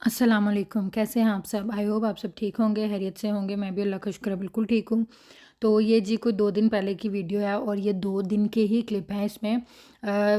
अस्सलाम वालेकुम, कैसे हैं आप सब? आई होप आप सब ठीक होंगे, खैरियत से होंगे। मैं भी अल्लाह का शुक्र है बिल्कुल ठीक हूँ। तो ये जी कोई 2 दिन पहले की वीडियो है और ये 2 दिन के ही क्लिप हैं इसमें।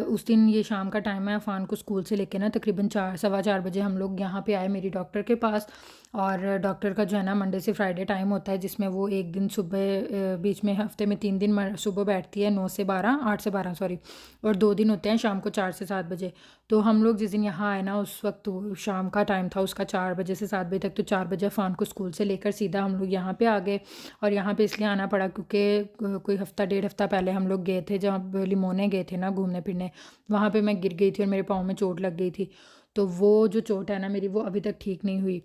उस दिन ये शाम का टाइम है, अफ़ान को स्कूल से लेके ना तकरीबन 4 सवा 4 बजे हम लोग यहाँ पे आए मेरी डॉक्टर के पास। और डॉक्टर का जो है ना मंडे से फ्राइडे टाइम होता है, जिसमें वो एक दिन सुबह बीच में हफ़्ते में 3 दिन सुबह बैठती है 9 से 12, 8 से 12 सॉरी, और 2 दिन होते हैं शाम को 4 से 7 बजे। तो हम लोग जिस दिन यहाँ आए ना उस वक्त वो शाम का टाइम था उसका, 4 बजे से 7 बजे तक। तो 4 बजे अफ़ान को स्कूल से लेकर सीधा हम लोग यहाँ पे आ गए। और यहाँ पे इसलिए आना पड़ा क्योंकि कोई हफ़्ता डेढ़ हफ़्ता पहले हम लोग गए थे, जहाँ लिमोने गए थे ना घूमने फिरने। वहाँ पे मैं गिर गई थी और मेरे पाँव में चोट लग गई थी। तो वो जो चोट है ना मेरी, वो अभी तक ठीक नहीं हुई।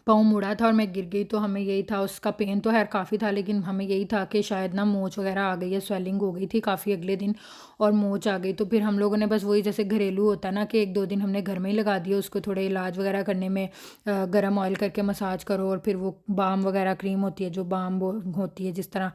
पाँव मुड़ा था और मैं गिर गई, तो हमें यही था, उसका पेन तो खैर काफ़ी था, लेकिन हमें यही था कि शायद ना मोच वगैरह आ गई है, स्वेलिंग हो गई थी काफ़ी अगले दिन और मोच आ गई। तो फिर हम लोगों ने बस वही जैसे घरेलू होता है ना कि 1-2 दिन हमने घर में ही लगा दिए उसको, थोड़े इलाज वगैरह करने में। गर्म ऑयल करके मसाज करो और फिर वो बाम वगैरह क्रीम होती है जो बाम वो होती है जिस तरह,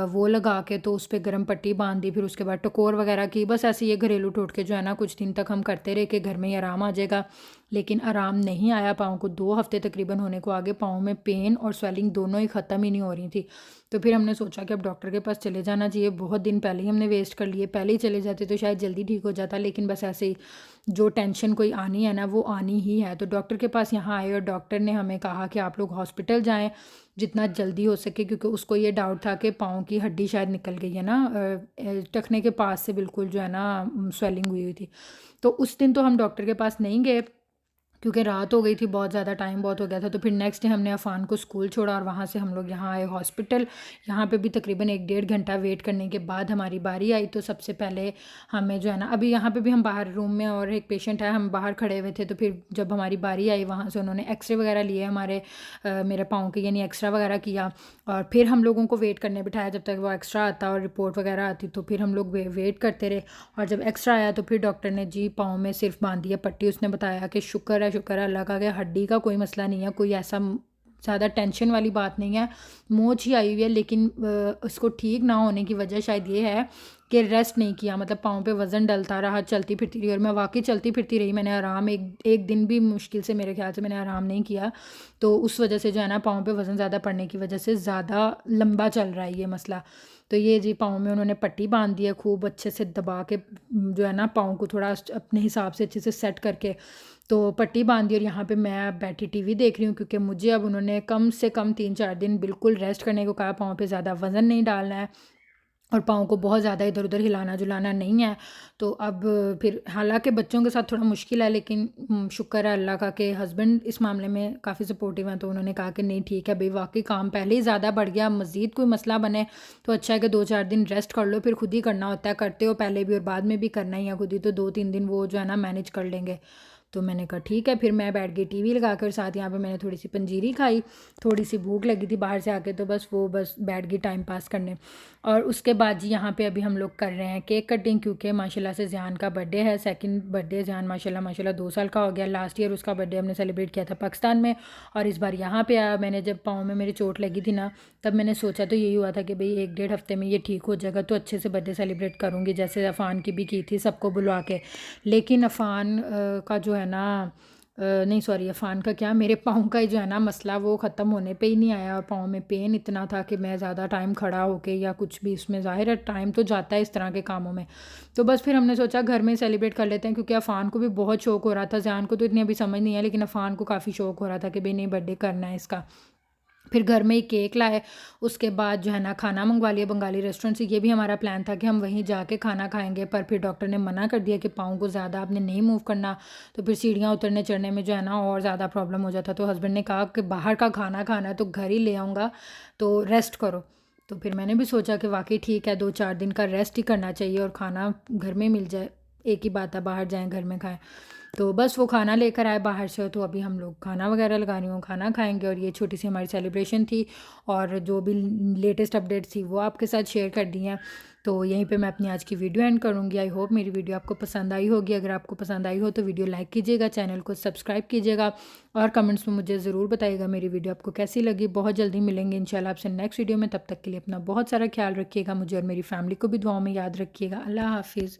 वो लगा के तो उस पे गर्म पट्टी बांध दी। फिर उसके बाद टकोर वगैरह की। बस ऐसे ये घरेलू टोटके जो है ना कुछ दिन तक हम करते रहे कि घर में ही आराम आ जाएगा। लेकिन आराम नहीं आया, पाँव को 2 हफ़्ते तकरीबन होने को आगे, पाँव में पेन और स्वेलिंग दोनों ही ख़त्म ही नहीं हो रही थी। तो फिर हमने सोचा कि अब डॉक्टर के पास चले जाना चाहिए, बहुत दिन पहले ही हमने वेस्ट कर लिए, पहले ही चले जाते तो शायद जल्दी ठीक हो जाता। लेकिन बस ऐसे ही जो टेंशन कोई आनी है ना वो आनी ही है। तो डॉक्टर के पास यहाँ आए और डॉक्टर ने हमें कहा कि आप लोग हॉस्पिटल जाएँ जितना जल्दी हो सके, क्योंकि उसको ये डाउट था कि पाँव की हड्डी शायद निकल गई है ना, टखने के पास से बिल्कुल जो है ना स्वेलिंग हुई हुई थी। तो उस दिन तो हम डॉक्टर के पास नहीं गए क्योंकि रात हो गई थी, बहुत ज़्यादा टाइम बहुत हो गया था। तो फिर नेक्स्ट डे हमने अफ़ान को स्कूल छोड़ा और वहाँ से हम लोग यहाँ आए हॉस्पिटल। यहाँ पे भी तकरीबन 1 डेढ़ घंटा वेट करने के बाद हमारी बारी आई। तो सबसे पहले हमें जो है ना, अभी यहाँ पे भी हम बाहर रूम में और एक पेशेंट है, हम बाहर खड़े हुए थे। तो फिर जब हमारी बारी आई वहाँ से उन्होंने एक्सरे वगैरह लिए हमारे, मेरे पाँव के, यानी एक्सरा वगैरह किया। और फिर हम लोगों को वेट करने बिठाया जब तक वो एक्स्ट्रा आता और रिपोर्ट वगैरह आती। तो फिर हम लोग वेट करते रहे। और जब एक्स्ट्रा आया तो फिर डॉक्टर ने जी पाँव में सिर्फ बांधी है पट्टी। उसने बताया कि शुक्र है अल्लाह का कि हड्डी का कोई मसला नहीं है, कोई ऐसा ज़्यादा टेंशन वाली बात नहीं है, मोच ही आई हुई है। लेकिन उसको ठीक ना होने की वजह शायद ये है कि रेस्ट नहीं किया, मतलब पाँव पे वज़न डलता रहा, चलती फिरती रही। और मैं वाकई चलती फिरती रही, मैंने आराम एक एक दिन भी मुश्किल से मेरे ख्याल से मैंने आराम नहीं किया। तो उस वजह से जो है ना पाँव पे वज़न ज़्यादा पड़ने की वजह से ज़्यादा लंबा चल रहा है ये मसला। तो ये जी पाँव में उन्होंने पट्टी बांध दी है खूब अच्छे से दबा के, जो है ना पाँव को थोड़ा अपने हिसाब से अच्छे से सेट करके तो पट्टी बांध दी। और यहाँ पे मैं अब बैठी टीवी देख रही हूँ, क्योंकि मुझे अब उन्होंने कम से कम 3-4 दिन बिल्कुल रेस्ट करने को कहा, पाँव पे ज़्यादा वज़न नहीं डालना है और पाँव को बहुत ज़्यादा इधर-उधर हिलाना-जुलाना नहीं है। तो अब फिर हालाँकि बच्चों के साथ थोड़ा मुश्किल है, लेकिन शुक्र है अल्लाह का कि हस्बैंड इस मामले में काफ़ी सपोर्टिव हैं। तो उन्होंने कहा कि नहीं ठीक है भई, वाक़ई काम पहले ही ज़्यादा बढ़ गया, मज़ीद कोई मसला बने तो अच्छा है कि 2-4 दिन रेस्ट कर लो, फिर खुद ही करना होता है, करते हो पहले भी और बाद में भी करना ही है खुद ही, तो 2-3 दिन वो जो है ना मैनेज कर लेंगे। तो मैंने कहा ठीक है, फिर मैं बैठ गई टीवी लगाकर, साथ यहाँ पे मैंने थोड़ी सी पंजीरी खाई, थोड़ी सी भूख लगी थी बाहर से आके, तो बस बैठ गई टाइम पास करने। और उसके बाद जी यहाँ पे अभी हम लोग कर रहे हैं केक कटिंग, क्योंकि माशाल्लाह से ज़ियान का बर्थडे है, सेकंड बर्थडे ज़ियान माशाल्लाह 2 साल का हो गया। लास्ट ईयर उसका बर्थडे हमने सेलिब्रेट किया था पाकिस्तान में, और इस बार यहाँ पे आया। मैंने जब पाँव में मेरी चोट लगी थी ना, तब मैंने सोचा तो यही हुआ था कि भाई 1 डेढ़ हफ्ते में ये ठीक हो जाएगा तो अच्छे से बर्थडे सेलिब्रेट करूँगी, जैसे अफ़ान की भी की थी सबको बुलवा के। लेकिन अफ़ान का जो है ना, नहीं सॉरी, अफ़ान का क्या, मेरे पाँव का ही जो है ना मसला, वो ख़त्म होने पे ही नहीं आया। और पाँव में पेन इतना था कि मैं ज़्यादा टाइम खड़ा होके या कुछ भी, उसमें ज़ाहिर है टाइम तो जाता है इस तरह के कामों में। तो बस फिर हमने सोचा घर में सेलिब्रेट कर लेते हैं, क्योंकि अफ़ान को भी बहुत शौक हो रहा था, ज़ियान को तो इतनी अभी समझ नहीं है, लेकिन अफ़ान को काफ़ी शौक हो रहा था कि भाई नहीं बर्थडे करना है इसका। फिर घर में ही केक लाए, उसके बाद जो है ना खाना मंगवा लिया बंगाली रेस्टोरेंट से। ये भी हमारा प्लान था कि हम वहीं जाके खाना खाएँगे, पर फिर डॉक्टर ने मना कर दिया कि पाँव को ज़्यादा आपने नहीं मूव करना। तो फिर सीढ़ियाँ उतरने चढ़ने में जो है ना और ज़्यादा प्रॉब्लम हो जाता। तो हस्बैंड ने कहा कि बाहर का खाना खाना है तो घर ही ले आऊँगा, तो रेस्ट करो। तो फिर मैंने भी सोचा कि वाक़ई ठीक है, 2-4 दिन का रेस्ट ही करना चाहिए और खाना घर में मिल जाए, एक ही बात है बाहर जाएँ घर में खाएँ। तो बस वो खाना लेकर आए बाहर से, तो अभी हम लोग खाना वगैरह लगा रही हूँ, खाना खाएँगे। और ये छोटी सी हमारी सेलिब्रेशन थी और जो भी लेटेस्ट अपडेट्स थी वो आपके साथ शेयर कर दी हैं। तो यहीं पे मैं अपनी आज की वीडियो एंड करूँगी। आई होप मेरी वीडियो आपको पसंद आई होगी। अगर आपको पसंद आई हो तो वीडियो लाइक कीजिएगा, चैनल को सब्सक्राइब कीजिएगा और कमेंट्स में मुझे ज़रूर बताइएगा मेरी वीडियो आपको कैसी लगी। बहुत जल्दी मिलेंगे इंशाल्लाह आपसे नेक्स्ट वीडियो में, तब तक के लिए अपना बहुत सारा ख्याल रखिएगा, मुझे और मेरी फैमिली को भी दुआओं में याद रखिएगा। अल्लाह हाफिज़।